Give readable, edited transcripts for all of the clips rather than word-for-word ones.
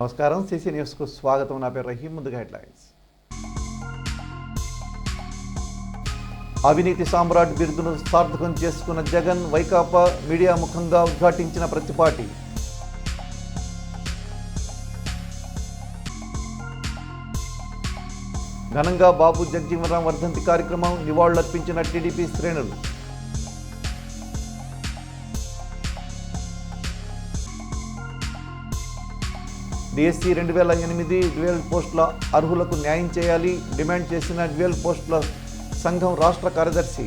నమస్కారం, సిసి న్యూస్కు స్వాగతం. నా పేరు రహీం. ముందుగా హెడ్లైన్స్. అవినీతి సామ్రాట్ బిరుదును సార్థకం చేసుకున్న జగన్, వైకాపా మీడియా ముఖంగా ఉద్ఘాటించిన ప్రతిపాటి. ఘనంగా బాబు జగజీవనరాం వర్ధంతి కార్యక్రమం, నివాళులర్పించిన టీడీపీ శ్రేణులు. డిఎస్సి 2008 డ్యూయల్ పోస్టుల అర్హులకు న్యాయం చేయాలి డిమాండ్ చేసిన డ్యూయల్ పోస్టుల సంఘం రాష్ట్ర కార్యదర్శి.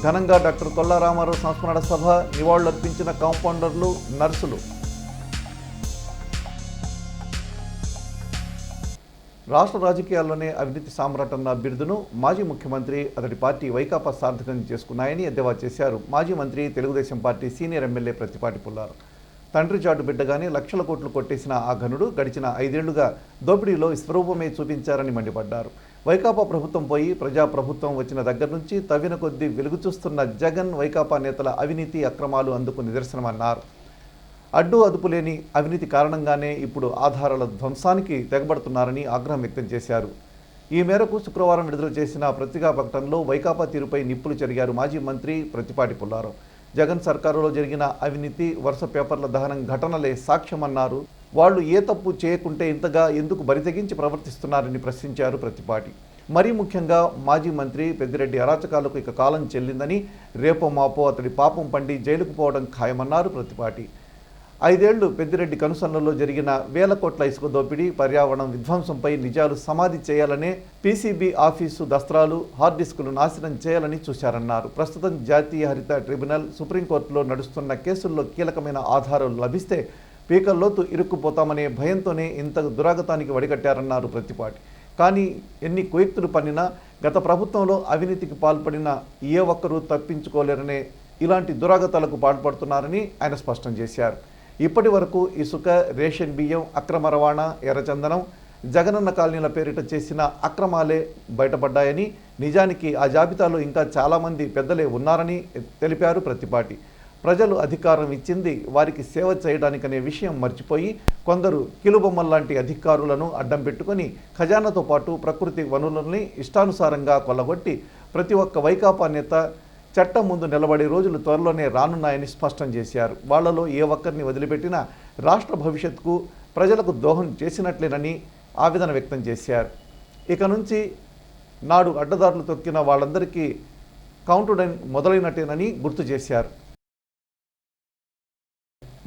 ఘనంగా డాక్టర్ కొల్లా రామారావు సంస్మరణ సభ, నివాళులర్పించిన కాంపౌండర్లు, నర్సులు. రాష్ట్ర రాజకీయాల్లోనే అవినీతి సామ్రాట్ అన్న బిరుదును మాజీ ముఖ్యమంత్రి, అతడి పార్టీ వైకాపా సార్థకం చేసుకున్నాయని ఎద్దేవా చేశారు మాజీ మంత్రి, Telugu Desam party senior MLA Prathipati Pullarao. తండ్రి చాటు బిడ్డగానే లక్షల కోట్లు కొట్టేసిన ఆ ఘనుడు గడిచిన 5 ఏళ్లుగా దోపిడీలో విశ్వరూపమే చూపించారని మండిపడ్డారు. వైకాపా ప్రభుత్వం పోయి ప్రజాప్రభుత్వం వచ్చిన దగ్గర నుంచి తవ్విన కొద్దీ వెలుగు చూస్తున్న జగన్, వైకాపా నేతల అవినీతి అక్రమాలు అందుకు నిదర్శనమన్నారు. అడ్డు అదుపు లేని అవినీతి కారణంగానే ఇప్పుడు ఆధారాల ధ్వంసానికి తెగబడుతున్నారని ఆగ్రహం వ్యక్తం చేశారు. ఈ మేరకు శుక్రవారం విడుదల చేసిన పత్రికా ప్రకటనలో వైకాపా తీరుపై నిప్పులు చెరిగారు మాజీ మంత్రి ప్రతిపాటి పుల్లారావు. జగన్ సర్కారులో జరిగిన అవినీతి, వరుస పేపర్ల దహనం ఘటనలే సాక్ష్యమన్నారు. వాళ్ళు ఏ తప్పు చేయకుంటే ఇంతగా ఎందుకు బరితెగించి ప్రవర్తిస్తున్నారని ప్రశ్నించారు ప్రతిపాటి. మరీ ముఖ్యంగా మాజీ మంత్రి పెద్దిరెడ్డి అరాచకాలకు ఇక కాలం చెల్లిందని, రేపో మాపో అతడి పాపం పండి జైలుకు పోవడం ఖాయమన్నారు ప్రతిపాటి. 5 ఏళ్లు పెద్దిరెడ్డి కనుసన్నల్లో జరిగిన వేల కోట్ల ఇసుక దోపిడీ, పర్యావరణం విధ్వంసంపై నిజాలు సమాధి చేయాలనే పీసీబీ ఆఫీసు దస్త్రాలు, హార్డ్ డిస్కులు నాశనం చేయాలని చూశారన్నారు. ప్రస్తుతం జాతీయ హరిత ట్రిబ్యునల్, సుప్రీంకోర్టులో నడుస్తున్న కేసుల్లో కీలకమైన ఆధారాలు లభిస్తే పీకల్లోతు ఇరుక్కుపోతామనే భయంతోనే ఇంత దురాగతానికి వడిగట్టారన్నారు ప్రతిపాటి. కానీ ఎన్ని కుయుక్తులు పన్నినా గత ప్రభుత్వంలో అవినీతికి పాల్పడిన ఏ ఒక్కరూ తప్పించుకోలేరనే ఇలాంటి దురాగతాలకు పాల్పడుతున్నారని ఆయన స్పష్టం చేశారు. ఇప్పటి వరకు ఇసుక, రేషన్ బియ్యం, అక్రమ రవాణా, ఎర్రచందనం, జగనన్న కాలనీల పేరిట చేసిన అక్రమాలే బయటపడ్డాయని, నిజానికి ఆ జాబితాలో ఇంకా చాలామంది పెద్దలే ఉన్నారని తెలిపారు ప్రతిపాటి. ప్రజలు అధికారం ఇచ్చింది వారికి సేవ చేయడానికనే విషయం మర్చిపోయి కొందరు కిలుబొమ్మల్లాంటి అధికారులను అడ్డం పెట్టుకొని ఖజానాతో పాటు ప్రకృతి వనరులని ఇష్టానుసారంగా కొల్లగొట్టి ప్రతి ఒక్క వైకాపా నేత చట్టం ముందు నిలబడే రోజులు త్వరలోనే రానున్నాయని స్పష్టం చేశారు. వాళ్లలో ఏ ఒక్కరిని వదిలిపెట్టినా రాష్ట్ర భవిష్యత్తుకు ప్రజలకు దోహం చేసినట్లేనని ఆవేదన వ్యక్తం చేశారు. ఇక నుంచి నాడు అడ్డదారులు తొక్కిన వాళ్ళందరికీ కౌంటుడౌన్ మొదలైనట్టేనని గుర్తు చేశారు.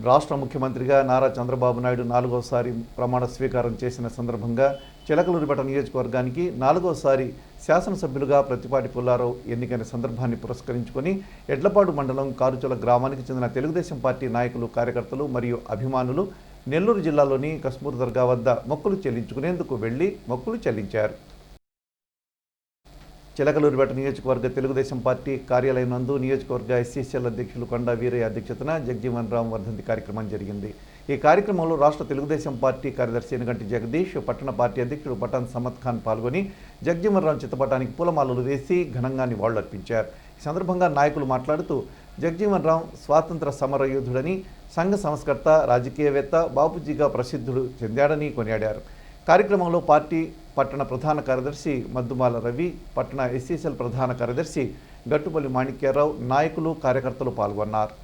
రాష్ట్ర ముఖ్యమంత్రిగా నారా చంద్రబాబు నాయుడు 4వసారి ప్రమాణ స్వీకారం చేసిన సందర్భంగా చిలకలూరిపేట నియోజకవర్గానికి 4వసారి శాసనసభ్యులుగా ప్రతిపాటి పుల్లారావు ఎన్నికైన సందర్భాన్ని పురస్కరించుకొని ఎడ్లపాడు మండలం కారుచల గ్రామానికి చెందిన తెలుగుదేశం పార్టీ నాయకులు, కార్యకర్తలు మరియు అభిమానులు నెల్లూరు జిల్లాలోని కస్మూర్ దర్గా వద్ద మొక్కులు చెల్లించుకునేందుకు వెళ్లి మొక్కులు చెల్లించారు. చిలకలూరిపేట నియోజకవర్గ తెలుగుదేశం పార్టీ కార్యాలయం నందు నియోజకవర్గ ఎస్సీసీఎల్ అధ్యక్షులు కొండా వీరయ్య అధ్యక్షతన జగజీవనరాం వర్ధంతి కార్యక్రమం జరిగింది. ఈ కార్యక్రమంలో రాష్ట్ర తెలుగుదేశం పార్టీ కార్యదర్శి ఎనుగంటి జగదీష్, పట్టణ పార్టీ అధ్యక్షుడు పఠాన్ సమద్ ఖాన్ పాల్గొని జగజీవనరాం చిత్రపటానికి పూలమాలలు వేసి ఘనంగా నివాళులర్పించారు. ఈ సందర్భంగా నాయకులు మాట్లాడుతూ జగజీవనరాం స్వాతంత్ర సమరయోధుడని, సంఘ సంస్కర్త, రాజకీయవేత్త, బాపూజీగా ప్రసిద్ధుడు చెందాడని కొనియాడారు. కార్యక్రమంలో పార్టీ పట్టణ ప్రధాన కార్యదర్శి మద్దుమాల రవి, పట్టణ ఎస్సీసీఎల్ ప్రధాన కార్యదర్శి గట్టుపల్లి మాణిక్యారావు, నాయకులు, కార్యకర్తలు పాల్గొన్నారు.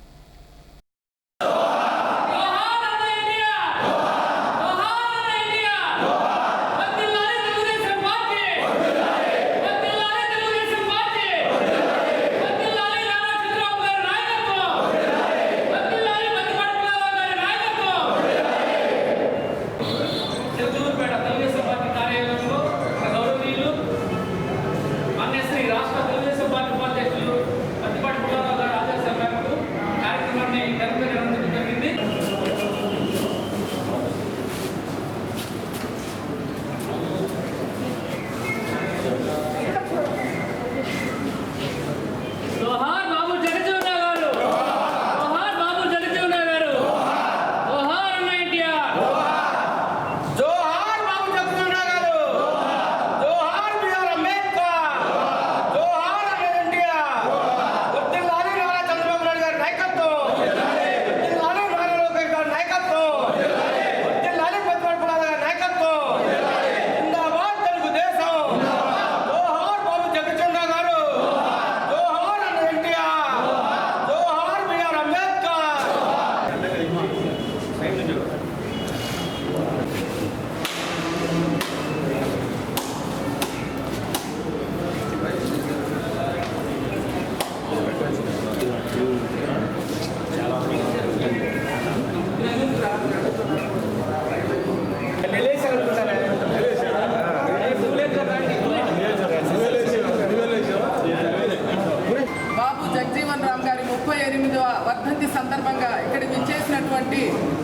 వర్ధంతి సందర్భంగా ఇక్కడికి విచ్చేసినటువంటి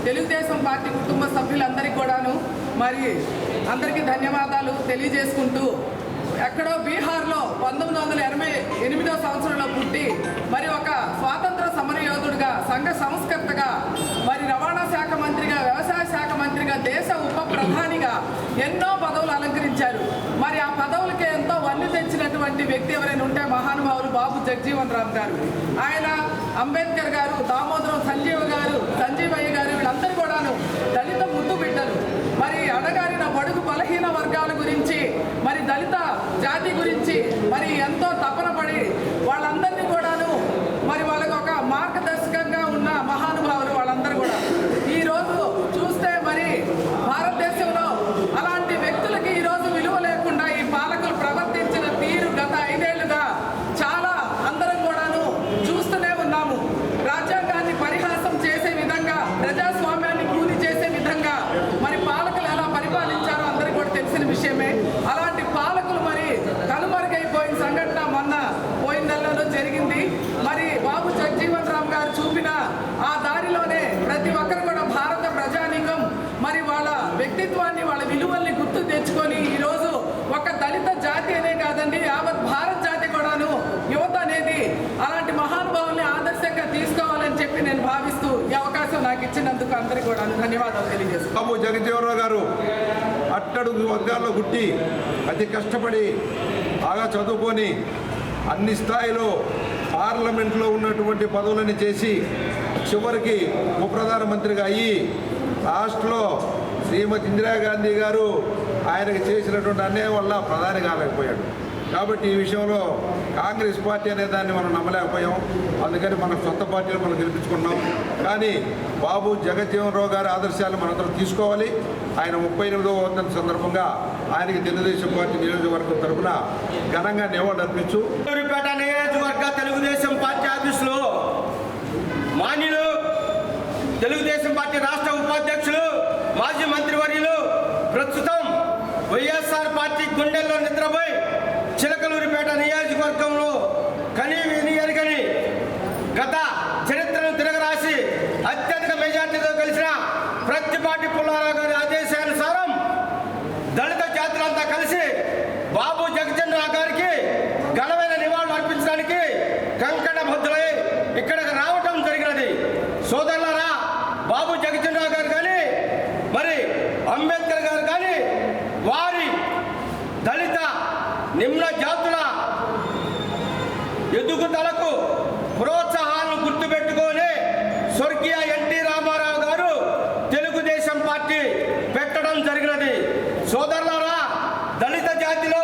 తెలుగుదేశం పార్టీ కుటుంబ సభ్యులందరికీ కూడాను మరి అందరికీ ధన్యవాదాలు తెలియజేసుకుంటూ, ఎక్కడో బీహార్లో 1988 సంవత్సరంలో పుట్టి మరి ఒక స్వాతంత్ర సమరయోధుడిగా, సంఘ సంస్కర్తగా, మరి రవాణా శాఖ మంత్రిగా, వ్యవసాయ శాఖ మంత్రిగా, దేశ ఉప ప్రధానిగా ఎన్నో పదవులు అలంకరించారు. మరి ఆ పదవులకి ఎంతో వన్నె తెచ్చినటువంటి వ్యక్తి ఎవరైనా ఉంటే మహానుభావులు బాబు జగజీవన్ రామ్ గారు. ఆయన, అంబేద్కర్ గారు, దామోదరం సంజీవయ్య గారు వీళ్ళందరూ కూడాను దళిత ముద్దు బిడ్డలు. మరి అడగారిన బడుగు బలహీన వర్గాల గురించి, మరి దళిత జాతి గురించి మరి ఎంతో తపన పడి వాళ్ళందరినీ కూడాను మరి వాళ్ళకి ఒక మార్గదర్శకంగా ఉన్న మహానుభావులు వాళ్ళందరూ కూడా. ఈరోజు చూస్తే మరి భారతదేశంలో అలాంటి వ్యక్తులకి ఈరోజు విలువ లేకుండా ఈ పాలకులు ప్రవర్తించిన తీరు గత 5 ఏళ్లుగా చాలా అందరం కూడాను చూస్తూనే ఉన్నాము. రాజ్యాంగాన్ని పరిహాసం చేసే విధంగా, ప్రజాస్వామ్యాన్ని కూలి చేసే విధంగా మరి పాలకులు ఎలా పరిపాలించారో అందరికీ కూడా తెలిసిన విషయమే. అలాంటి పాలకులు మరి కనుమరుగైపోయిన సంఘటన మొన్న పోయిన నెలలో జరిగింది. మరి బాబు జగజీవన్ రామ్ గారు చూపిన ఆ దారిలోనే ప్రతి ఒక్కరు కూడా భారత ప్రజానీకం మరి వాళ్ళ వ్యక్తిత్వాన్ని, వాళ్ళ విలువల్ని గుర్తు తెచ్చుకొని ఈరోజు ఒక దళిత జాతి అనే కాదండి, యావత్ భారత జాతి కూడాను యువత అనేది అలాంటి మహానుభావుల్ని ఆదర్శంగా తీసుకోవాలని చెప్పి నేను భావిస్తూ ఈ అవకాశం నాకు ఇచ్చినందుకు అందరికీ కూడా ధన్యవాదాలు తెలియజేస్తాను. బాబు జగజీవన్ రావు గారు అట్టడుగు వర్గాల్లో పుట్టి అతి కష్టపడి బాగా చదువుకొని అన్ని స్థాయిలో పార్లమెంట్లో ఉన్నటువంటి పదవులని చేసి చివరికి ఉప ప్రధానమంత్రిగా అయ్యి లాస్ట్లో శ్రీమతి ఇందిరాగాంధీ గారు ఆయనకు చేసినటువంటి అన్యాయం వల్ల ప్రధాని కాలేకపోయాడు. కాబట్టి ఈ విషయంలో కాంగ్రెస్ పార్టీ అనే దాన్ని మనం నమ్మలేకపోయాం. అందుకని మన సొంత పార్టీలు మనం గెలిపించుకున్నాం. కానీ బాబు జగజ్జీవన్ రావు గారి ఆదర్శాలు మనందరం తీసుకోవాలి. ఆయన 38వ వర్ధంతి సందర్భంగా ఆయనకి తెలుగుదేశం పార్టీ నియోజకవర్గం తరఫున ఘనంగా నివాళులు అర్పించు. సూర్యాపేట నియోజకవర్గ తెలుగుదేశం పార్టీ ఆఫీసులో మాన్యులు తెలుగుదేశం పార్టీ రాష్ట్ర ఉపాధ్యక్షులు, మాజీ మంత్రివర్యులు, ప్రస్తుతం వైఎస్ఆర్ పార్టీ గుండెల్లో నిద్రపోయి చిలకలూరిపేట నియోజకవర్గంలో ఎరుగని గత చరిత్రను తిరగరాసి అత్యధిక మెజార్టీతో కలిసిన ప్రత్తిపాటి పుల్లారావు గారి ఆదేశానుసారం దళిత జాతులంతా కలిసి బాబు జగజీవన్ రావు గారికి ఘనమైన నివాళులు అర్పించడానికి కంకణబద్ధులై ఇక్కడికి రావటం జరిగినది. సోదరులారా, బాబు జగజీవన్ రావు గారు కానీ మరి అంబేద్కర్ గారు కానీ వారి దళిత నిమ్న జాతుల ఎదుగుదలకు ప్రోత్సాహాలను గుర్తుపెట్టుకొని స్వర్గీయ ఎన్టీ రామారావు గారు తెలుగుదేశం పార్టీ పెట్టడం జరిగినది. సోదరులారా, దళిత జాతిలో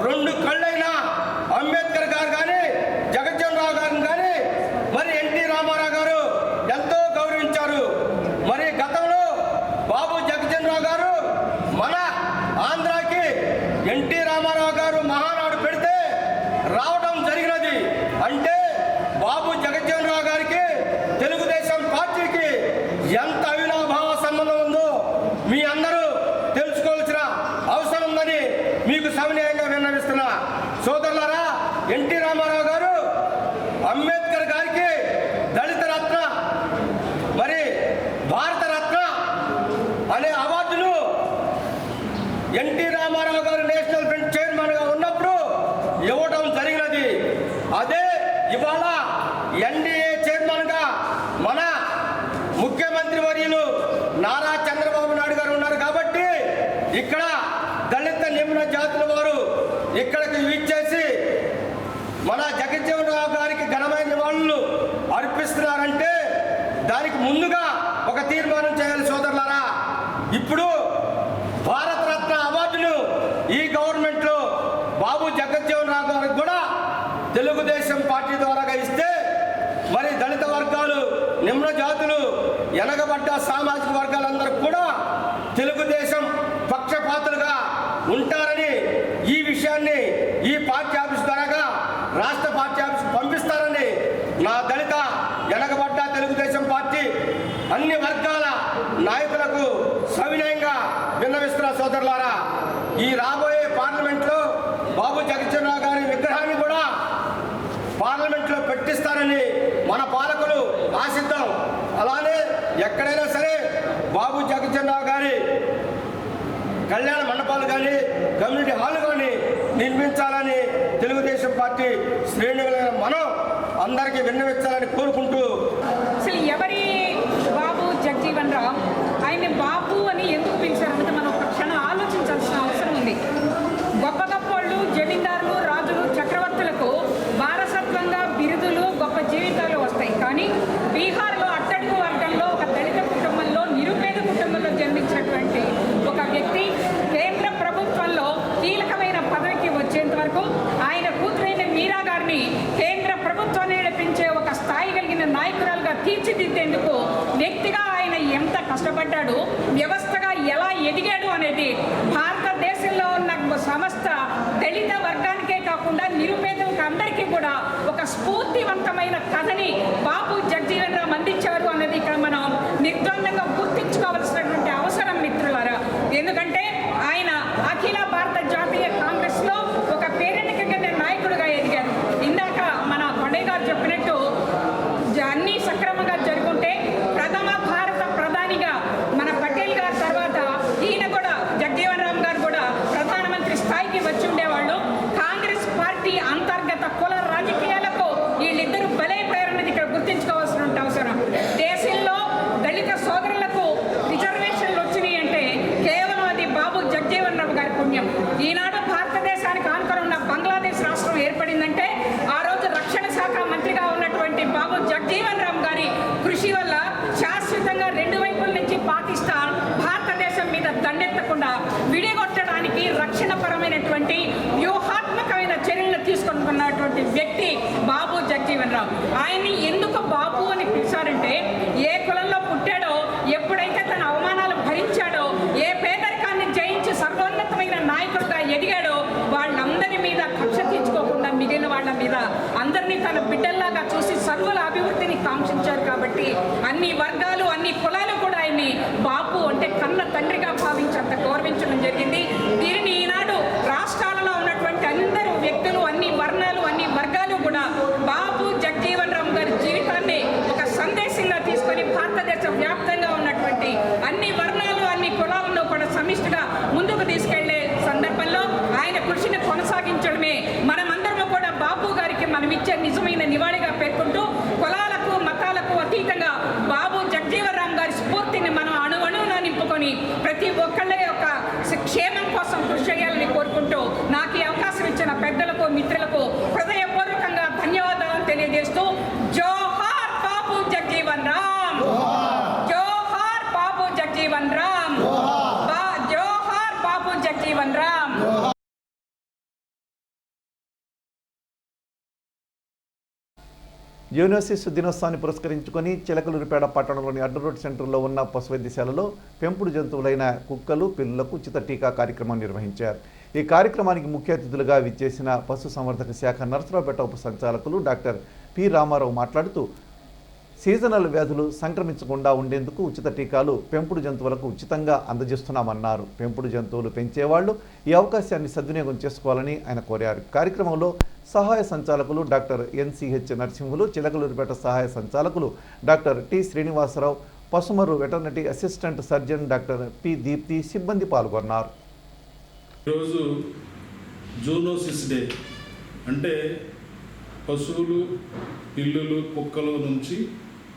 2 కళ్ళైన అంబేద్కర్ గారు కానీ జగజ్జీవన్ రావు గారిని కానీ మరి ఎన్టీ రామారావు గారు ఎంతో గౌరవించారు. మరి గతంలో బాబు జగజ్జీవన్ రావు గారు మన ఆంధ్రాకి ఎన్టీ రామారావు గారు మహానాడు పెడితే రావడం జరిగినది. అంటే బాబు జగజ్జీవన్ రావు గారికి తెలుగుదేశం పార్టీకి ఎంత అవినాభావ సంబంధం ఉందో మీ అందరూ తెలుసుకోవాల్సిన అవసరం ఉందని మీకు సవినయంగా విన్నవిస్తున్నా. సోదరులారా, ఎన్టీ రామారావు గారు అంబేద్కర్ గారికి దళిత రత్న మరి భారత రత్న అనే అవార్డును ఎన్టీ రామారావు గారు నేషనల్ ఫ్రంట్ చైర్మన్గా ఉన్నప్పుడు ఇవ్వడం జరిగినది. అదే ఇవాళ ఎన్డీఏ చైర్మన్గా మన ముఖ్యమంత్రి వర్యులు నారా చంద్రబాబు నాయుడు గారు ఉన్నారు. కాబట్టి ఇక్కడ దళిత నిమ్న జాతుల వారు ఇక్కడికి విచ్చేసి మన జగజ్జీవన్ రావు గారికి ఘనమైన నివాళులు అర్పిస్తున్నారంటే దానికి ముందుగా ఒక తీర్మానం చేయాలి. సోదరులారా, ఇప్పుడు భారత రత్న అవార్డును ఈ గవర్నమెంట్లో బాబు జగజ్జీవన్ రావు గారికి కూడా తెలుగుదేశం పార్టీ ద్వారాగా ఇస్తే మరి దళిత వర్గాలు, నిమ్న జాతులు, వెనకబడ్డ సామాజిక వర్గాలందరూ కూడా తెలుగుదేశం పక్షపాతులుగా ఉంటారని ఈ విషయాన్ని ఈ పార్టీ ఆఫీస్ ద్వారాగా రాష్ట్ర పార్టీ ఆఫీస్ పంపిస్తారని నా దళిత వెనకబడ్డ తెలుగుదేశం పార్టీ అన్ని వర్గాల నాయకులకు సవినయంగా విన్నవిస్తున్న. సోదరులారా, ఈ రాబోయే పార్లమెంట్లో బాబు జగజ్జీవన్ రావు గారి విగ్రహాన్ని కూడా పార్లమెంట్లో పెట్టిస్తారని మన పాలకులు కమ్యూనిటీ హాల్ కానీ నిర్మించాలని తెలుగుదేశం పార్టీ శ్రేణులైన మనం అందరికీ విన్నవించాలని కోరుకుంటూ, అసలు ఎవరి బాబు జగజీవన్ రామ్, ఆయన బాబు అని ఎందుకు పిలిచారంటే మనం ఒక క్షణం ఆలోచించాల్సిన అవసరం ఉంది. గొప్ప గొప్పోళ్ళు, జమీందారులు, రాజులు, చక్రవర్తులకు వారసత్వంగా బిరుదులు, గొప్ప జీవితాలు వస్తాయి. కానీ బీహార్లో అట్టడుగు వర్గంలో ఒక దళిత కుటుంబంలో, నిరుపేద కుటుంబంలో జన్మించినటువంటి ఒక వ్యక్తి కేంద్ర ప్రభుత్వంలో కీలకమైన పదవికి వచ్చేంత వరకు ఆయన కూతురైన మీరా గారిని కేంద్ర ప్రభుత్వాన్ని నడిపించే ఒక స్థాయి కలిగిన నాయకురాలుగా తీర్చిదిద్దేందుకు వ్యక్తిగా ఆయన ఎంత కష్టపడ్డాడు, వ్యవస్థగా ఎలా ఎదిగాడు అనేది భారతదేశంలో ఉన్న సమస్త దళిత వర్గానికే కాకుండా నిరుపేదలకు అందరికీ కూడా ఒక స్ఫూర్తివంతమైన కథని బాబు జగజీవన్ రామ్ అందించారు అనేది ఇక్కడ మనం నిర్ద్వందంగా గుర్తించుకోవాల్సినటువంటి అవసరం మిత్రులారా. ఎందుకంటే ఆయన అఖిల భారత జాతీయ కాంగ్రెస్లో ఒక పేరెన్నికైన నాయకుడిగా ఎదిగారు. ఇందాక మన కొండయ్య గారు చెప్పినట్టు అన్నీ సక్రమంగా జరుగుంటే ప్రథమ భారత ప్రధానిగా మన పటేల్ గారి తర్వాత ఈయన కూడా జగజీవన్ రామ్ గారు కూడా ప్రధానమంత్రి స్థాయికి వచ్చి ఉండేవాళ్ళు. కాంగ్రెస్ పార్టీ అంతర్గత కుల రాజకీయాలకు వీళ్ళిద్దరూ బలైపోయారన్నది ఇక్కడ గుర్తించుకోవాల్సిన అవసరం. దేశంలో దళిత సోదరులకు రిజర్వేషన్లు వచ్చినాయి అంటే కేవలం అది బాబు జగజీవన్ రామ్ గారి పుణ్యం. ఈనాడు భారతదేశానికి ఆనుకొని ఉన్న బంగ్లాదేశ్ రాష్ట్రం ఏర్పడిందంటే ఆ రోజు రక్షణ శాఖ మంత్రిగా ఉన్నటువంటి బాబు జగజీవన్ రామ్ గారి కృషి వల్ల శాశ్వతంగా రెండు వైపుల నుంచి పాకిస్తాన్ భారతదేశం మీద దండెత్తకుండా విడిగొట్టడానికి రక్షణపరమైనటువంటి వ్యూహాత్మకమైన చర్యలు తీసుకుంటున్నటువంటి వ్యక్తి బాబు జగజీవన్ రామ్. ఆయన్ని ఎందుకు బాబు అని పిలిచారంటే ఏ కులంలో పుట్టాడో, ఎప్పుడైతే తన అవమానాలు భరించాడో, ఏ పేదరికాన్ని జయించి సర్వోన్నతమైన నాయకుడిగా ఎదిగాడో వాళ్ళందరి మీద కక్ష తీర్చుకోకుండా మిగిలిన వాళ్ళ మీద అందరినీ తన బిడ్డల్లాగా చూసి సర్వుల అభివృద్ధిని కాంక్షించారు. కాబట్టి అన్ని వర్గాలు, అన్ని కులాలు కూడా ఆయన్ని బాబు అంటే కన్న తండ్రిగా భావించేంత గౌరవించడం జరిగింది. దీనిని ఈనాడు రాష్ట్రాలలో ఉన్నటువంటి అందరూ వ్యక్తులు, అన్ని వర్ణాలు, అన్ని వర్గాలు కూడా బాబు జగజీవన్ రామ్ గారి జీవితాన్ని ఒక సందేశంగా తీసుకొని భారతదేశ వ్యాప్తంగా ఉన్నటువంటి అన్ని వర్ణాలు, అన్ని కులాలను కూడా సమిష్టిగా ముందుకు తీసుకెళ్లే సందర్భంలో ఆయన కృషిని కొనసాగించడమే మనమందరము కూడా బాబు గారికి మనం ఇచ్చే నిజమైన నివాళిగా పేర్కొంటూ, కులాలకు మతాలకు అతీతంగా బాబు జగజీవన్ రామ్ గారి స్ఫూర్తిని మనం అణువణువున నింపుకొని ప్రతి ఒక్కళ్ళ యొక్క క్షేమం కోసం కృషి చేయాలని కోరుకుంటూ నాకు ఈ అవకాశం ఇచ్చిన పెద్దలకు, మిత్రులకు హృదయపూర్వకంగా ధన్యవాదాలు తెలియజేస్తూ జోహార్ బాబు జగజీవన్ రామ్, జోహార్ బాబు జగజీవన్ రామ్, జోహార్ బాబు జగజీవన్ రామ్. యూనివర్సిటీ దినోత్సవాన్ని పురస్కరించుకొని చిలకలూరిపేట పట్టణంలోని అడ్డు రోడ్ సెంటర్లో ఉన్న పశు వైద్యశాలలో పెంపుడు జంతువులైన కుక్కలు, పిల్లులకు ఉచిత టీకా కార్యక్రమం నిర్వహించారు. ఈ కార్యక్రమానికి ముఖ్య అతిథులుగా విచ్చేసిన పశు సంవర్ధక శాఖ నర్సరావుపేట ఉప సంచాలకులు డాక్టర్ పి రామారావు మాట్లాడుతూ సీజనల్ వ్యాధులు సంక్రమించకుండా ఉండేందుకు ఉచిత టీకాలు పెంపుడు జంతువులకు ఉచితంగా అందజేస్తున్నామన్నారు. పెంపుడు జంతువులు పెంచేవాళ్లు ఈ అవకాశాన్ని సద్వినియోగం చేసుకోవాలని ఆయన కోరారు. కార్యక్రమంలో సహాయ సంచాలకులు డాక్టర్ ఎన్సిహెచ్ నరసింహులు, చిలకలూరిపేట సహాయ సంచాలకులు doctor T Srinivasarao, Pasumarru veterinary assistant surgeon doctor P Deepti సిబ్బంది పాల్గొన్నారు. ఈరోజు జూనోసిస్ డే అంటే పశువులు, పిల్లులు, కుక్కల నుంచి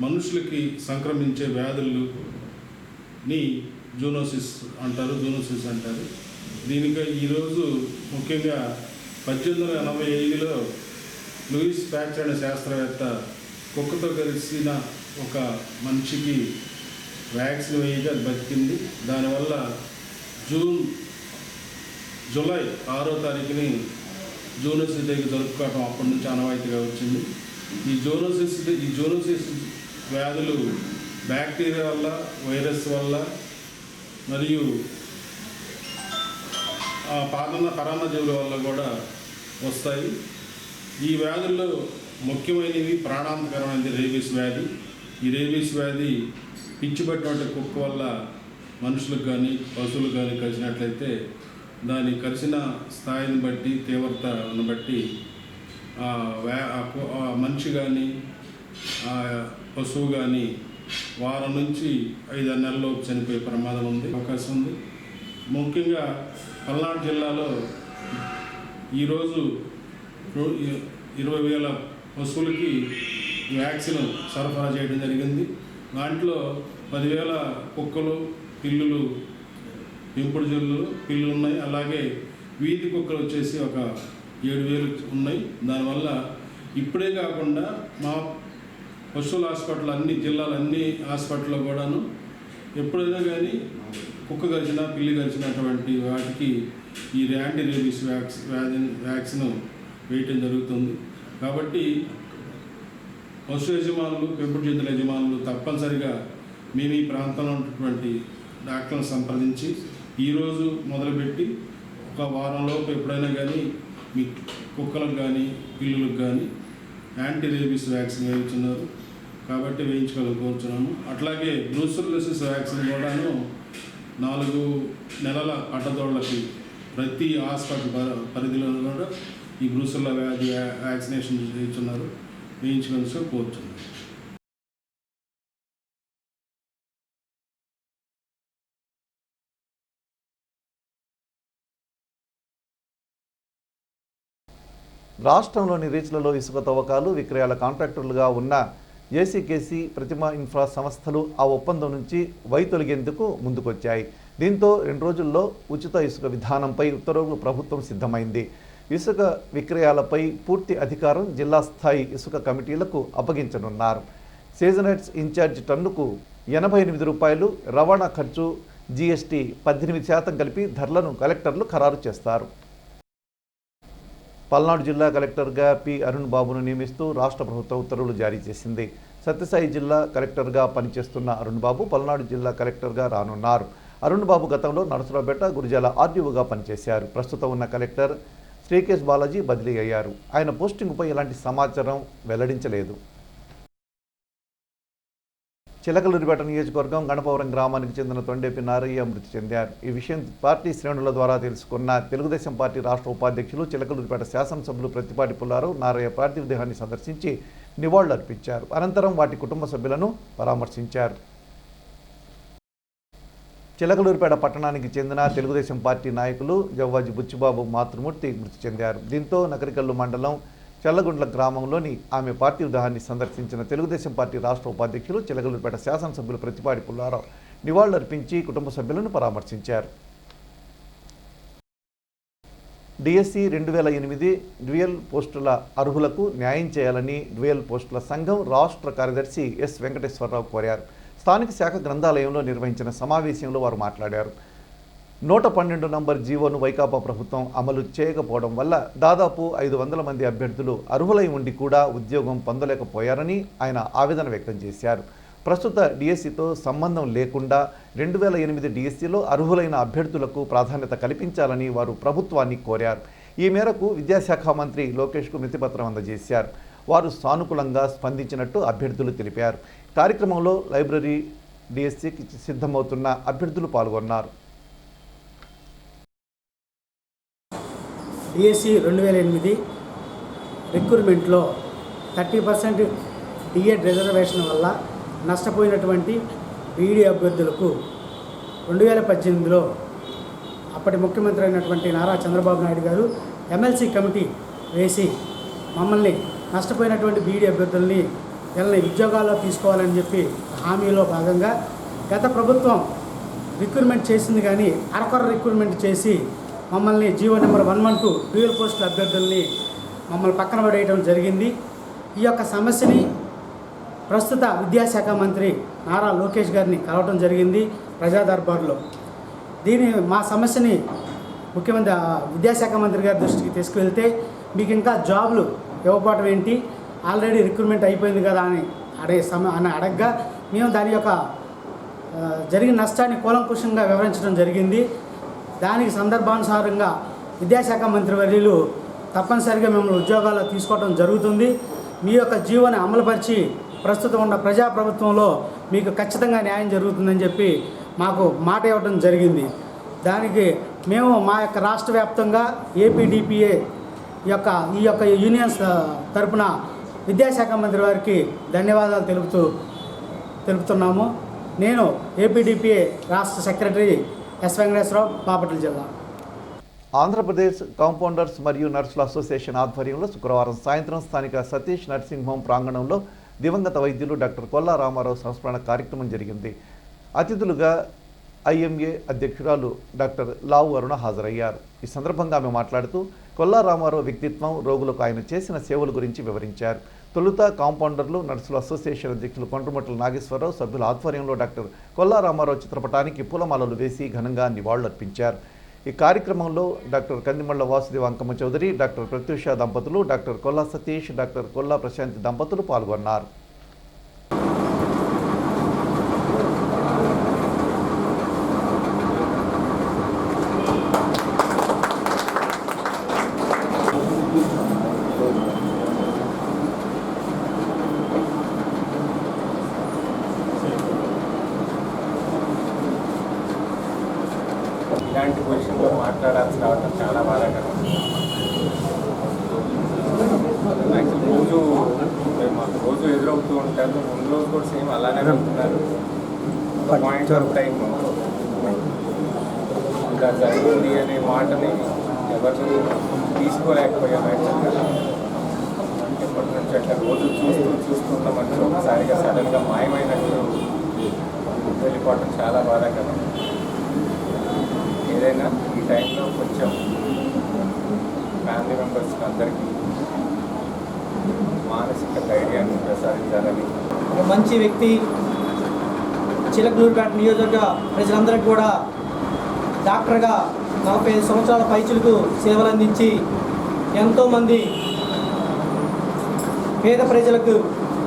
మనుషులకి సంక్రమించే వ్యాధులని జూనోసిస్ అంటారు. దీనికి ఈరోజు ముఖ్యంగా 1885లో లూయిస్ ప్యాచర్ అనే శాస్త్రవేత్త కుక్కతో కలిసిన ఒక మనిషికి వ్యాక్సిన్ వేయగా అది బతికింది. దానివల్ల జూలై 6వ తారీఖుని జూనోసిస్ డేకి జరుపుకోవడం అప్పటి నుంచి ఆనవాయితీగా వచ్చింది. ఈ జూనోసిస్ వ్యాధులు బ్యాక్టీరియా వల్ల, వైరస్ వల్ల మరియు పరాన్నజీవుల వల్ల కూడా వస్తాయి. ఈ వ్యాధుల్లో ముఖ్యమైనవి ప్రాణాంతకరమైనది రేబీస్ వ్యాధి. ఈ రేబీస్ వ్యాధి పిచ్చిపట్టినటువంటి కుక్క వల్ల మనుషులకు కానీ పశువులకు కానీ కలిసినట్లయితే దాని కలిసిన స్థాయిని బట్టి, తీవ్రతను బట్టి మనిషి కానీ పశువు కానీ వారం నుంచి 5-6 నెలల్లో చనిపోయే ప్రమాదం ఉంది, అవకాశం ఉంది. ముఖ్యంగా పల్నాడు జిల్లాలో ఈరోజు 20,000 పశువులకి వ్యాక్సిన్ సరఫరా చేయడం జరిగింది. దాంట్లో 10,000 కుక్కలు, పిల్లులు, పెంపుడు జల్లులు పిల్లులు ఉన్నాయి. అలాగే వీధి కుక్కలు వచ్చేసి ఒక 7,000 ఉన్నాయి. దానివల్ల ఇప్పుడే కాకుండా మా పశువుల హాస్పిటల్ అన్ని జిల్లాల అన్ని హాస్పిటల్లో కూడాను ఎప్పుడైనా కానీ కుక్క కరిచిన, పిల్లి కరిచినటువంటి వాటికి ఈ యాంటీ రేబీస్ వ్యాక్సిన్ వేయటం జరుగుతుంది. కాబట్టి పశు యజమానులు, పెంపుడు జంతువుల యజమానులు తప్పనిసరిగా మేము ఈ ప్రాంతంలో ఉన్నటువంటి డాక్టర్లను సంప్రదించి ఈరోజు మొదలుపెట్టి ఒక వారంలోపు ఎప్పుడైనా కానీ మీ కుక్కలకు కానీ పిల్లులకు కానీ యాంటీ రేబీస్ వ్యాక్సిన్ వేయించున్నారు. కాబట్టి వేయించుకోవాలని కోరుచున్నాము. అట్లాగే బ్రూసెల్లోసిస్ వ్యాక్సిన్ కూడాను 4 నెలల పట్టదోళ్ళకి ప్రతి హాస్పిటల్ పరిధిలో కూడా ఈ బ్రూసెల్లా వ్యాధి వ్యాక్సినేషన్ చేస్తున్నారు. వేయించుకోవాల్సి కోరుచున్నాము. రాష్ట్రంలోని రీచ్లలో ఇసుక తవ్వకాలు, విక్రయాల కాంట్రాక్టర్లుగా ఉన్న ఏసీకేసీ, ప్రతిమ ఇన్ఫ్రా సంస్థలు ఆ ఒప్పందం నుంచి వైతొలిగేందుకు ముందుకొచ్చాయి. దీంతో 2 రోజుల్లో ఉచిత ఇసుక విధానంపై ఉత్తర్వులు ప్రభుత్వం సిద్ధమైంది. ఇసుక విక్రయాలపై పూర్తి అధికారం జిల్లా స్థాయి ఇసుక కమిటీలకు అప్పగించనున్నారు. సీజనైట్స్ ఇన్ఛార్జ్ టన్నుకు 88 రూపాయలు, రవాణా ఖర్చు జీఎస్టీ 18% కలిపి ధరలను కలెక్టర్లు ఖరారు చేస్తారు. పల్నాడు జిల్లా కలెక్టర్గా పి. అరుణ్ బాబును నియమిస్తూ రాష్ట్ర ప్రభుత్వం ఉత్తర్వులు జారీ చేసింది. సత్యసాయి జిల్లా కలెక్టర్గా పనిచేస్తున్న అరుణ్ బాబు పల్నాడు జిల్లా కలెక్టర్గా రానున్నారు. అరుణ్ బాబు గతంలో నరసరావుపేట, గురిజాల ఆర్డీఓగా పనిచేశారు. ప్రస్తుతం ఉన్న కలెక్టర్ శ్రీకేశ్ బాలాజీ బదిలీ అయ్యారు. ఆయన పోస్టింగ్పై ఎలాంటి సమాచారం వెల్లడించలేదు. చిలకలూరిపేట నియోజకవర్గం గణపవరం గ్రామానికి చెందిన తొండేపి నారయ్య మృతి చెందారు. ఈ విషయం పార్టీ శ్రేణుల ద్వారా తెలుసుకున్న తెలుగుదేశం పార్టీ రాష్ట్ర ఉపాధ్యక్షులు, చిలకలూరిపేట శాసనసభ్యులు ప్రత్తిపాటి పుల్లారావు నారయ్య పార్థివ దేహాన్ని సందర్శించి నివాళులర్పించారు. అనంతరం వాటి కుటుంబ సభ్యులను పరామర్శించారు. చిలకలూరిపేట పట్టణానికి చెందిన తెలుగుదేశం పార్టీ నాయకులు జవ్వాజి బుచ్చిబాబు మాతృమూర్తి మృతి చెందారు. దీంతో నకరికల్లు మండలం చల్లగుండ్ల గ్రామంలోని ఆమె పార్థివ దేహాన్ని సందర్శించిన తెలుగుదేశం పార్టీ రాష్ట్ర ఉపాధ్యక్షులు, చిలకలూరిపేట శాసనసభ్యులు ప్రత్తిపాటి పుల్లారావు నివాళులర్పించి కుటుంబ సభ్యులను పరామర్శించారు. డిఎస్సి 2008 డ్యూయల్ పోస్టుల అర్హులకు న్యాయం చేయాలని డ్యూయల్ పోస్టుల సంఘం రాష్ట్ర కార్యదర్శి ఎస్ వెంకటేశ్వరరావు కోరారు. స్థానిక శాఖ గ్రంథాలయంలో నిర్వహించిన సమావేశంలో వారు మాట్లాడారు. 112 నంబర్ జీవోను వైకాపా ప్రభుత్వం అమలు చేయకపోవడం వల్ల దాదాపు 500 మంది అభ్యర్థులు అర్హులై ఉండి కూడా ఉద్యోగం పొందలేకపోయారని ఆయన ఆవేదన వ్యక్తం చేశారు. ప్రస్తుత డిఎస్సితో సంబంధం లేకుండా 2008 డిఎస్సిలో అర్హులైన అభ్యర్థులకు ప్రాధాన్యత కల్పించాలని వారు ప్రభుత్వాన్ని కోరారు. ఈ మేరకు విద్యాశాఖ మంత్రి లోకేష్కు వినతిపత్రం అందజేశారు. వారు సానుకూలంగా స్పందించినట్టు అభ్యర్థులు తెలిపారు. కార్యక్రమంలో లైబ్రరీ డిఎస్సికి సిద్ధమవుతున్న అభ్యర్థులు పాల్గొన్నారు. డిఎస్సి 2008 రిక్రూట్మెంట్లో 30% డిఎడ్ రిజర్వేషన్ వల్ల నష్టపోయినటువంటి బీఈడీ అభ్యర్థులకు 2018లో అప్పటి ముఖ్యమంత్రి అయినటువంటి నారా చంద్రబాబు నాయుడు గారు ఎమ్మెల్సీ కమిటీ వేసి మమ్మల్ని నష్టపోయినటువంటి బీఈడీ అభ్యర్థుల్ని వీళ్ళని ఉద్యోగాల్లో తీసుకోవాలని చెప్పి హామీలో భాగంగా గత ప్రభుత్వం రిక్రూట్మెంట్ చేసింది, కానీ అరకొర రిక్రూట్మెంట్ చేసి మమ్మల్ని జీవో నెంబర్ 112 డ్యూయల్ పోస్టుల అభ్యర్థుల్ని మమ్మల్ని పక్కన పడేయడం జరిగింది. ఈ యొక్క సమస్యని ప్రస్తుత విద్యాశాఖ మంత్రి నారా లోకేష్ గారిని కలవడం జరిగింది ప్రజా దర్బార్లో. మా సమస్యని ముఖ్యమంత్రి విద్యాశాఖ మంత్రి గారి దృష్టికి తీసుకువెళ్తే మీకు ఇంకా జాబులు ఇవ్వకపోవడం ఏంటి, ఆల్రెడీ రిక్రూట్మెంట్ అయిపోయింది కదా అని అడగగా మేము దాని యొక్క జరిగిన నష్టాన్ని కూలంకుషంగా వివరించడం జరిగింది. దానికి సందర్భానుసారంగా విద్యాశాఖ మంత్రివర్యులు తప్పనిసరిగా మిమ్మల్ని ఉద్యోగాల్లో తీసుకోవడం జరుగుతుంది. మీ యొక్క జీవోని అమలుపరిచి ప్రస్తుతం ఉన్న ప్రజాప్రభుత్వంలో మీకు ఖచ్చితంగా న్యాయం జరుగుతుందని చెప్పి మాకు మాట ఇవ్వడం జరిగింది. దానికి మేము మా యొక్క రాష్ట్ర వ్యాప్తంగా ఏపీడీపీఏ ఈ యొక్క యూనియన్స్ తరపున విద్యాశాఖ మంత్రి వారికి ధన్యవాదాలు తెలుపుతున్నాము. నేను ఏపీడీపీఏ రాష్ట్ర సెక్రటరీ ఎస్ వెంకటేశ్వరరావు, బాపట్ల జిల్లా. ఆంధ్రప్రదేశ్ కాంపౌండర్స్ మరియు నర్సుల అసోసియేషన్ ఆధ్వర్యంలో శుక్రవారం సాయంత్రం స్థానిక సతీష్ నర్సింగ్ హోమ్ ప్రాంగణంలో దివంగత వైద్యులు డాక్టర్ కొల్లా రామారావు సంస్మరణ కార్యక్రమం జరిగింది. అతిథులుగా ఐఎంఏ అధ్యక్షురాలు డాక్టర్ లావు అరుణ హాజరయ్యారు. ఈ సందర్భంగా ఆమె మాట్లాడుతూ కొల్లా రామారావు వ్యక్తిత్వం, రోగులకు ఆయన చేసిన సేవల గురించి వివరించారు. తొలుత కాంపౌండర్లు నర్సుల అసోసియేషన్ అధ్యక్షులు కొండ్రమొట్ల నాగేశ్వరరావు సభ్యుల ఆధ్వర్యంలో డాక్టర్ కొల్లా రామారావు చిత్రపటానికి పూలమాలలు వేసి ఘనంగా నివాళులర్పించారు. ఈ కార్యక్రమంలో డాక్టర్ కందిమళ్ళ వాసుదేవ అంకమ్మ చౌదరి, డాక్టర్ ప్రత్యూష దంపతులు, డాక్టర్ కొల్లా సతీష్, డాక్టర్ కొల్లా ప్రశాంతి దంపతులు పాల్గొన్నారు. ఇలాంటి పొజిషన్లో మాట్లాడాల్సి రావడం చాలా బాధాకరం. యాక్చువల్ మాకు రోజు ఎదురవుతూ ఉంటారు. ముందు రోజు కూడా సేమ్ అలానే వెళ్తున్నారు. పాయింట్ ఆఫ్ టైం ఇలా జరిగింది అనే మాటని ఎవరు తీసుకోలేకపోయాం. యాక్చువల్గా ఎప్పటి నుంచి అట్లా రోజు చూస్తున్నామంటే ఒకసారిగా సడన్గా మాయమైనట్టు వెళ్ళిపోవడం చాలా బాధాకరం. ఏదైనా ఈ టైంలో కొంచెం ఫ్యామిలీ మెంబర్స్కి అందరికీ మానసిక ధైర్యాన్ని ప్రసాదించాలని. ఒక మంచి వ్యక్తి, చిలకలూరుపేట నియోజకవర్గ ప్రజలందరికీ కూడా డాక్టర్గా 45 సంవత్సరాల పైచులకు సేవలు అందించి ఎంతోమంది పేద ప్రజలకు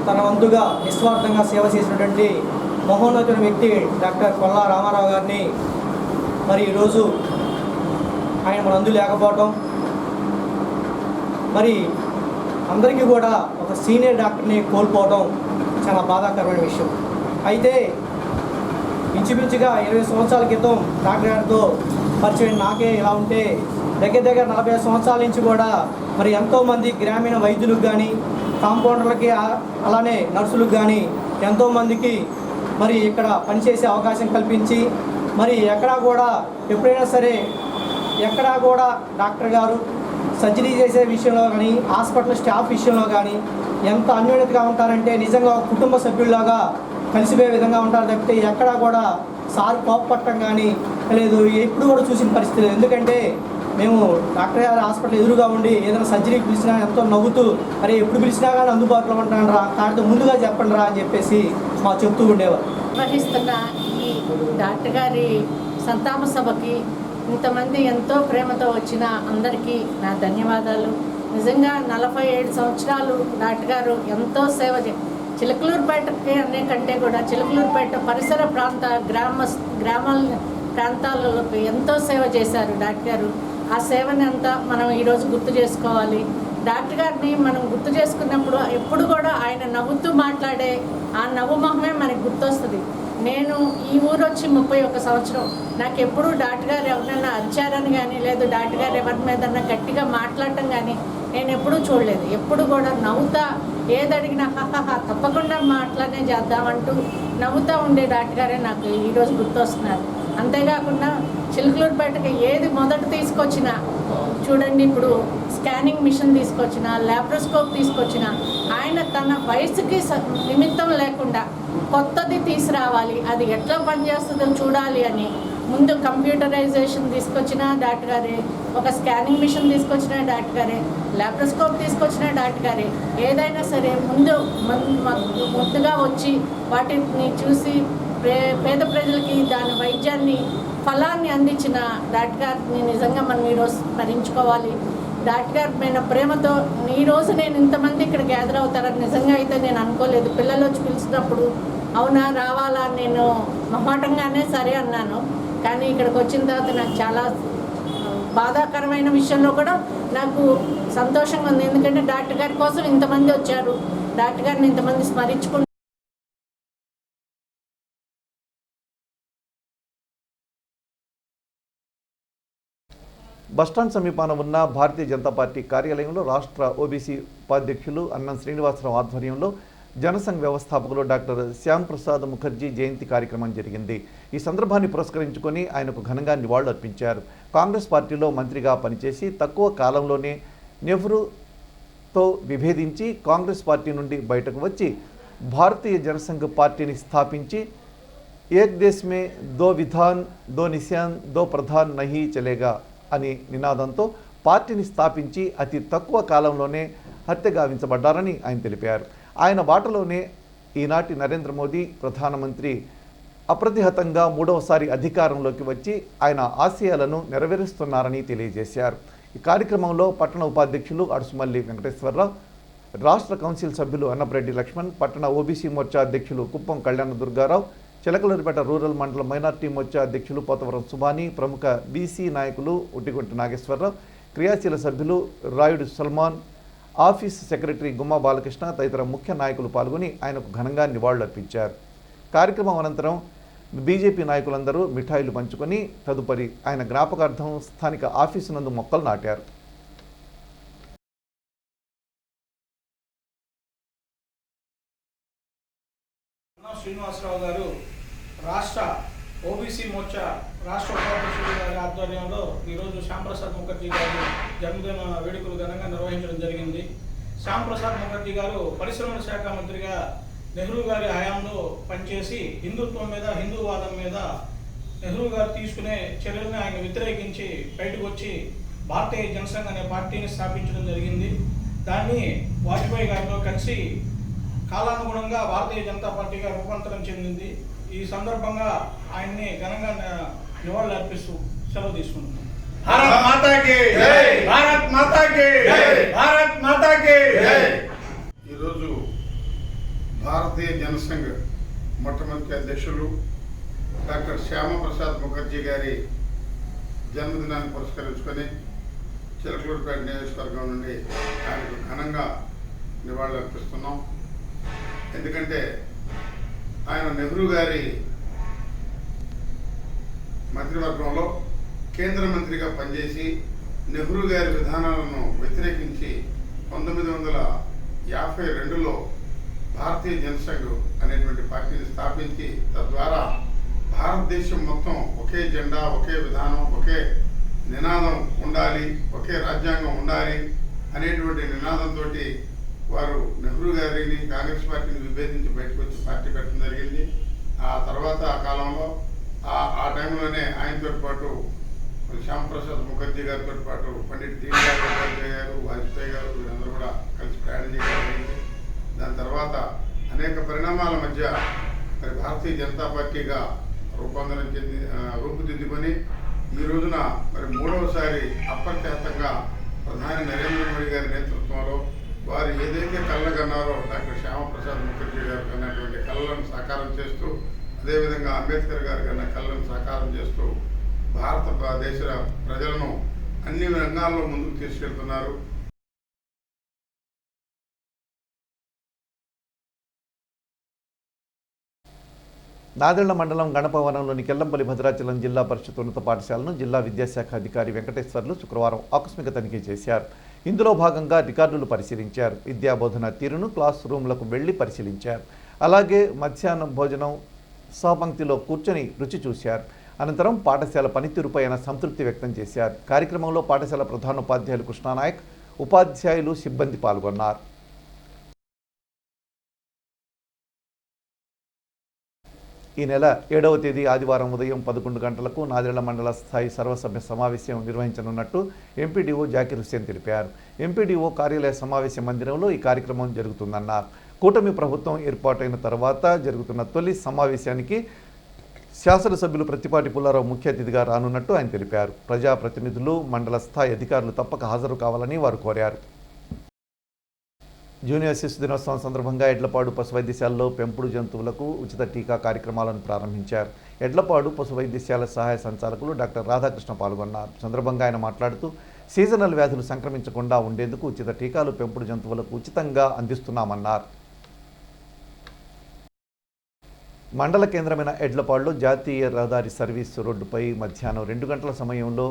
తన వంతుగా నిస్వార్థంగా సేవ చేసినటువంటి మహోన్నతమైన వ్యక్తి డాక్టర్ కొల్లా రామారావు గారిని మరి ఈరోజు ఆయన మన అందు లేకపోవటం, మరి అందరికీ కూడా ఒక సీనియర్ డాక్టర్ని కోల్పోవడం చాలా బాధాకరమైన విషయం. అయితే ఇంచుమించుగా 20 సంవత్సరాల క్రితం డాక్టర్ గారితో పరిచయం నాకే ఇలా ఉంటే దగ్గర 45 సంవత్సరాల నుంచి కూడా మరి ఎంతోమంది గ్రామీణ వైద్యులకు కానీ, కాంపౌండర్లకి, అలానే నర్సులకు కానీ ఎంతోమందికి మరి ఇక్కడ పనిచేసే అవకాశం కల్పించి మరి ఎక్కడా కూడా ఎప్పుడైనా సరే ఎక్కడా కూడా డాక్టర్ గారు సర్జరీ చేసే విషయంలో కానీ, హాస్పిటల్ స్టాఫ్ విషయంలో కానీ ఎంత అన్యోన్యతగా ఉంటారంటే నిజంగా ఒక కుటుంబ సభ్యుల్లాగా కలిసిపోయే విధంగా ఉంటారు తప్పితే ఎక్కడా కూడా సార్ కోపపట్టడం కానీ లేదు, ఎప్పుడు కూడా చూసిన పరిస్థితి లేదు. ఎందుకంటే మేము డాక్టర్ గారి హాస్పిటల్ ఎదురుగా ఉండి ఏదైనా సర్జరీకి పిలిచినా ఎంతో నవ్వుతూ అరే ఎప్పుడు పిలిచినా కానీ అందుబాటులో ఉంటాను రా, కాకపోతే ముందుగా చెప్పండి రా అని చెప్పేసి మా చెప్తూ ఉండేవారు. నిర్వహిస్తున్న ఈ డాక్టర్ గారి సంతాప సభకి ఇంతమంది ఎంతో ప్రేమతో వచ్చిన అందరికీ నా ధన్యవాదాలు. నిజంగా 47 సంవత్సరాలు డాక్టర్ గారు ఎంతో సేవ చిలకలూరుపేటకి అనే కంటే కూడా చిలకలూరుపేట పరిసర ప్రాంతాలలో ఎంతో సేవ చేశారు డాక్టర్ గారు. ఆ సేవని అంతా మనం ఈరోజు గుర్తు చేసుకోవాలి. డాక్టర్ గారిని మనం గుర్తు చేసుకున్నప్పుడు ఎప్పుడు కూడా ఆయన నవ్వుతూ మాట్లాడే ఆ నవ్వు మొహమే మనకు గుర్తొస్తుంది. నేను ఈ ఊరు వచ్చి 31 సంవత్సరం, నాకు ఎప్పుడు డాక్టర్ గారు ఎవరైనా అరిచారని కానీ లేదు డాక్టర్ గారు ఎవరి మీదన్నా గట్టిగా మాట్లాడటం కానీ నేను ఎప్పుడూ చూడలేదు. ఎప్పుడు కూడా నవ్వుతా ఏదడిగినా హహహ తప్పకుండా మాట్లాడే చేద్దామంటూ నవ్వుతూ ఉండే డాక్టర్ గారే నాకు ఈరోజు గుర్తొస్తున్నారు. అంతేకాకుండా చిలకలూరుపేటకి ఏది మొదట తీసుకొచ్చినా చూడండి, ఇప్పుడు స్కానింగ్ మిషన్ తీసుకొచ్చిన, ల్యాప్రోస్కోప్ తీసుకొచ్చిన ఆయన తన వయసుకి నిమిత్తం లేకుండా కొత్తది తీసుకురావాలి, అది ఎట్లా పనిచేస్తుందో చూడాలి అని ముందు కంప్యూటరైజేషన్ తీసుకొచ్చిన డాక్టర్ గారే, ఒక స్కానింగ్ మిషన్ తీసుకొచ్చిన డాక్టర్ గారే, ల్యాప్రోస్కోప్ తీసుకొచ్చిన డాక్టర్ గారే. ఏదైనా సరే ముందుగా వచ్చి వాటిని చూసి పేద ప్రజలకి దాని వైద్యాన్ని ఫలాన్ని అందించిన డాక్టర్ గారిని నిజంగా మనం ఈరోజు స్మరించుకోవాలి. డాక్టర్ గారి పైన ప్రేమతో ఈరోజు నేను ఇంతమంది ఇక్కడ గ్యాదర్ అవుతారని నిజంగా అయితే నేను అనుకోలేదు. పిల్లలు వచ్చి పిలిచినప్పుడు అవునా రావాలా నేను మొహమాటంగానే సరే అన్నాను. కానీ ఇక్కడికి వచ్చిన తర్వాత నాకు చాలా బాధాకరమైన విషయంలో కూడా నాకు సంతోషంగా ఉంది. ఎందుకంటే డాక్టర్ గారి కోసం ఇంతమంది వచ్చారు, డాక్టర్ గారిని ఇంతమంది స్మరించుకుంటారు. బస్టాండ్ సమీపాన ఉన్న భారతీయ జనతా పార్టీ కార్యాలయంలో రాష్ట్ర ఓబీసీ ఉపాధ్యక్షులు అన్నం శ్రీనివాసరావు ఆధ్వర్యంలో జనసంఘ్ వ్యవస్థాపకులు డాక్టర్ శ్యాంప్రసాద్ ముఖర్జీ జయంతి కార్యక్రమం జరిగింది. ఈ సందర్భాన్ని పురస్కరించుకొని ఆయనకు ఘనంగా నివాళులు అర్పించారు. కాంగ్రెస్ పార్టీలో మంత్రిగా పనిచేసి తక్కువ కాలంలోనే నెహ్రూతో విభేదించి కాంగ్రెస్ పార్టీ నుండి బయటకు వచ్చి భారతీయ జనసంఘ్ పార్టీని స్థాపించి ఏక్ దేశ్ మే దో విధాన్ దో నిశాన్ దో ప్రధాన్ నహీ చలేగా అని నినాదంతో పార్టీని స్థాపించి అతి తక్కువ కాలంలోనే హత్యగావించబడ్డారని ఆయన తెలిపారు. ఆయన బాటలోనే ఈనాటి నరేంద్ర మోదీ ప్రధానమంత్రి అప్రతిహతంగా మూడవసారి అధికారంలోకి వచ్చి ఆయన ఆశయాలను నెరవేరుస్తున్నారని తెలియజేశారు. ఈ కార్యక్రమంలో పట్టణ ఉపాధ్యక్షులు అడుసుమల్లి వెంకటేశ్వరరావు, రాష్ట్ర కౌన్సిల్ సభ్యులు అన్నప్రెడ్డి లక్ష్మణ్, పట్టణ ఓబీసీ మోర్చా అధ్యక్షులు కుప్పం కళ్యాణ దుర్గారావు, చిలకలూరిపేట రూరల్ మండల మైనార్టీ మోర్చా అధ్యక్షులు పోతవరం సుబాని, ప్రముఖ బీసీ నాయకులు ఉట్టిగొంటి నాగేశ్వరరావు, క్రియాశీల సభ్యులు రాయుడు సల్మాన్, ఆఫీస్ సెక్రటరీ గుమ్మా బాలకృష్ణ తదితర ముఖ్య నాయకులు పాల్గొని ఆయనకు ఘనంగా నివాళులర్పించారు. కార్యక్రమం అనంతరం బీజేపీ నాయకులందరూ మిఠాయిలు పంచుకొని తదుపరి ఆయన జ్ఞాపకార్థం స్థానిక ఆఫీసు నందు మొక్కలు నాటారు. శ్రీనివాసరావు గారు రాష్ట్ర ఓబీసీ మోర్చా రాష్ట్ర ఉపాధ్యక్షుడు గారి ఆధ్వర్యంలో ఈరోజు శ్యాంప్రసాద్ ముఖర్జీ గారి జన్మదిన వేడుకలు ఘనంగా నిర్వహించడం జరిగింది. శ్యాంప్రసాద్ ముఖర్జీ గారు పరిశ్రమల శాఖ మంత్రిగా నెహ్రూ గారి హయాంలో పనిచేసి హిందుత్వం మీద హిందూవాదం మీద నెహ్రూ గారు తీసుకునే చర్యలను ఆయన వ్యతిరేకించి బయటకు వచ్చి భారతీయ జనసంఘ్ అనే పార్టీని స్థాపించడం జరిగింది. దాన్ని వాజ్పేయి గారితో కలిసి కాలానుగుణంగా భారతీయ జనతా పార్టీగా రూపాంతరం చెందింది. ఈ సందర్భంగా ఆయన్ని ఘనంగా నివాళులు అర్పిస్తూ సెలవు తీసుకుంటున్నాం. భారత్ మాతాకి జై, భారత్ మాతాకి జై, భారత్ మాతాకి జై. ఈరోజు భారతీయ జనసంఘ్ మొట్టమొదటి అధ్యక్షులు డాక్టర్ శ్యామప్రసాద్ ముఖర్జీ గారి జన్మదినాన్ని పురస్కరించుకొని చిలకలూరిపేట నియోజకవర్గం నుండి ఆయనకు ఘనంగా నివాళులు అర్పిస్తున్నాం. ఎందుకంటే ఆయన నెహ్రూ గారి మంత్రివర్గంలో కేంద్ర మంత్రిగా పనిచేసి నెహ్రూ గారి విధానాలను వ్యతిరేకించి 1952లో భారతీయ జనసంఘ్ అనేటువంటి పార్టీని స్థాపించి తద్వారా భారతదేశం మొత్తం ఒకే జెండా, ఒకే విధానం, ఒకే నినాదం ఉండాలి, ఒకే రాజ్యాంగం ఉండాలి అనేటువంటి నినాదంతో వారు నెహ్రూ గారిని కాంగ్రెస్ పార్టీని విభేదించి బయటకు వచ్చి పార్టీ పెట్టడం జరిగింది. ఆ తర్వాత ఆ కాలంలో ఆ టైంలోనే ఆయనతో పాటు శ్యాంప్రసాద్ ముఖర్జీ గారితో పాటు పండిట్ దీన్ దయాళ్ ఉపాధ్యాయ గారు, వాజ్పేయి గారు వీరందరూ కూడా కలిసి ప్రయాణం చేయడం జరిగింది. దాని తర్వాత అనేక పరిణామాల మధ్య మరి భారతీయ జనతా పార్టీగా రూపుదిద్దుకొని ఈ రోజున మరి మూడవసారి అప్రఖ్యాతంగా ప్రధాని నరేంద్ర మోడీ గారి నేతృత్వంలో వారు ఏదైతే కళ్ళ కన్నారో డాక్టర్ శ్యామప్రసాద్ ముఖర్జీ గారు కన్నటువంటి కళ్ళను సాకారం చేస్తూ, అదేవిధంగా అంబేద్కర్ గారు కన్నా కళ్ళను సాకారం చేస్తూ భారతదేశ ప్రజలను అన్ని రంగాల్లో ముందుకు తీసుకెళ్తున్నారు. నాదెళ్ల మండలం గణపవనంలోని కెల్లంపల్లి భద్రాచలం జిల్లా పరిషత్ ఉన్నత పాఠశాలను జిల్లా విద్యాశాఖ అధికారి వెంకటేశ్వర్లు శుక్రవారం ఆకస్మిక తనిఖీ చేశారు. ఇందులో భాగంగా రికార్డులు పరిశీలించారు. విద్యాబోధన తీరును క్లాస్ రూమ్లకు వెళ్లి పరిశీలించారు. అలాగే మధ్యాహ్నం భోజనం సహపంక్తిలో కూర్చొని రుచి చూశారు. అనంతరం పాఠశాల పనితీరుపై ఆయన సంతృప్తి వ్యక్తం చేశారు. కార్యక్రమంలో పాఠశాల ప్రధానోపాధ్యాయులు కృష్ణానాయక్, ఉపాధ్యాయులు, సిబ్బంది పాల్గొన్నారు. ఈ నెల 7వ తేదీ ఆదివారం ఉదయం 11 గంటలకు నాదెళ్ల మండల స్థాయి సర్వసభ్య సమావేశం నిర్వహించనున్నట్టు ఎంపీడీఓ జాకీర్ హుస్సేన్ తెలిపారు. ఎంపీడీఓ కార్యాలయ సమావేశ మందిరంలో ఈ కార్యక్రమం జరుగుతుందన్నారు. కూటమి ప్రభుత్వం ఏర్పాటైన తర్వాత జరుగుతున్న తొలి సమావేశానికి శాసనసభ్యులు ప్రత్తిపాటి పుల్లారావు ముఖ్య అతిథిగా రానున్నట్టు ఆయన తెలిపారు. ప్రజాప్రతినిధులు, మండల స్థాయి అధికారులు తప్పక హాజరు కావాలని వారు కోరారు. జూనియర్ శిశు దినోత్సవం సందర్భంగా ఎడ్లపాడు పశు వైద్యశాలలో పెంపుడు జంతువులకు ఉచిత టీకా కార్యక్రమాలను ప్రారంభించారు. ఎడ్లపాడు పశు వైద్యశాల సహాయ సంచాలకులు డాక్టర్ రాధాకృష్ణ పాల్గొన్నారు. సందర్భంగా ఆయన మాట్లాడుతూ సీజనల్ వ్యాధులు సంక్రమించకుండా ఉండేందుకు ఉచిత టీకాలు పెంపుడు జంతువులకు ఉచితంగా అందిస్తున్నామన్నారు. మండల కేంద్రమైన ఎడ్లపాడులో జాతీయ రహదారి సర్వీసు రోడ్డుపై మధ్యాహ్నం 2 గంటల సమయంలో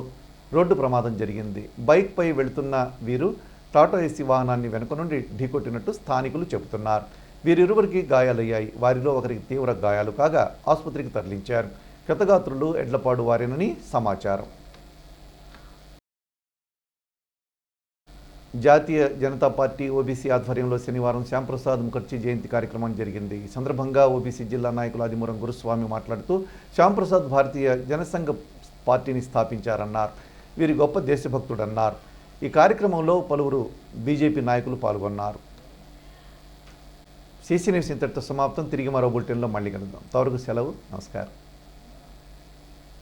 రోడ్డు ప్రమాదం జరిగింది. బైక్పై వెళుతున్న వీరు టాటా ఏసీ వాహనాన్ని వెనుక నుండి ఢీకొట్టినట్టు స్థానికులు చెబుతున్నారు. వీరిరువురికి గాయాలయ్యాయి. వారిలో ఒకరికి తీవ్ర గాయాలు కాగా ఆసుపత్రికి తరలించారు. క్షతగాత్రులు ఎడ్లపాడు వారేనని సమాచారం. జాతీయ జనతా పార్టీ ఓబీసీ ఆధ్వర్యంలో శనివారం శ్యాంప్రసాద్ ముఖర్జీ జయంతి కార్యక్రమం జరిగింది. ఈ సందర్భంగా ఓబీసీ జిల్లా నాయకులు ఆదిమూరం గురుస్వామి మాట్లాడుతూ శ్యాంప్రసాద్ భారతీయ జనసంఘ పార్టీని స్థాపించారన్నారు. వీరి గొప్ప దేశభక్తుడన్నారు. ఈ కార్యక్రమంలో పలువురు బీజేపీ నాయకులు పాల్గొన్నారు. సీసీ న్యూస్ ఇంతటితో సమాప్తం. తిరిగి మరో బులెటిన్లో మళ్ళీ కలుద్దాం. తవరకు సెలవు. నమస్కారం.